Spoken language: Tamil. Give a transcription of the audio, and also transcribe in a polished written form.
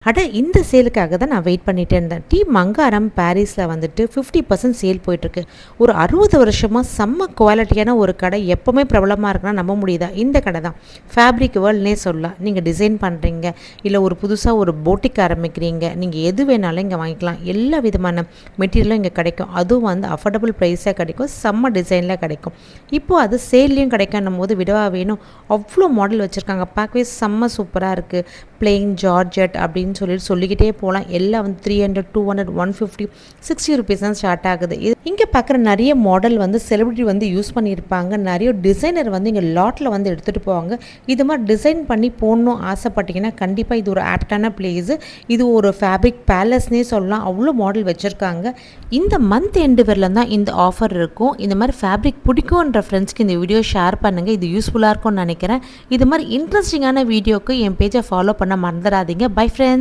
அட இந்த சேலுக்காக தான் நான் வெயிட் பண்ணிகிட்டே இருந்தேன். மங்காரம் பாரிஸில் வந்துட்டு 50% சேல் போயிட்டுருக்கு. ஒரு 60 வருஷமாக செம்ம குவாலிட்டியான ஒரு கடை எப்போவுமே பிரபலமாக இருக்குன்னா நம்ப முடியுதா? இந்த கடை தான். ஃபேப்ரிக் வேர்ல்ட்னே சொல்லலாம். நீங்கள் டிசைன் பண்ணுறீங்க, இல்லை ஒரு புதுசாக ஒரு போட்டிக் ஆரம்பிக்கிறீங்க, நீங்கள் எது வேணாலும் இங்கே வாங்கிக்கலாம். எல்லா விதமான மெட்டீரியலும் இங்கே கிடைக்கும். அதுவும் வந்து அஃபோர்டபுள் ப்ரைஸாக கிடைக்கும், செம்ம டிசைனில் கிடைக்கும். இப்போது அது சேல்லையும் கிடைக்கணும் போது விடவா வேணும்? அவ்வளோ மாடல் வச்சுருக்காங்க. பார்க்கவே செம்ம சூப்பராக இருக்குது. பிளெயின் ஜார்ஜெட் அப்படின்னு சொல்லிக்கிட்டே போகலாம். எல்லாம் வந்து 300, 200, 150, 60 ருபீஸ் தான் ஸ்டார்ட் ஆகுது. இங்கே பார்க்குற நிறைய மாடல் வந்து செலிபிரிட்டி வந்து யூஸ் பண்ணியிருப்பாங்க. நிறைய டிசைனர் வந்து இங்கே லாட்டில் வந்து எடுத்துகிட்டு போவாங்க. இது மாதிரி டிசைன் பண்ணி போடணும் ஆசைப்பட்டீங்கன்னா கண்டிப்பாக இது ஒரு ஆப்டான பிளேஸு. இது ஒரு ஃபேப்ரிக் பேலஸ்னே சொல்லலாம். அவ்வளோ மாடல் வச்சுருக்காங்க. இந்த மந்த் எண்டு வரலாம் தான் இந்த ஆஃபர் இருக்கும். இந்த மாதிரி ஃபேப்ரிக் பிடிக்கும்ன்ற ஃப்ரெண்ட்ஸ்க்கு இந்த வீடியோ ஷேர் பண்ணுங்கள். இது யூஸ்ஃபுல்லாக இருக்கும்னு நினைக்கிறேன். இது மாதிரி இன்ட்ரெஸ்டிங்கான வீடியோக்கு என் பேஜை ஃபாலோ பண்ண மறந்துடாதீங்க. Bye friends.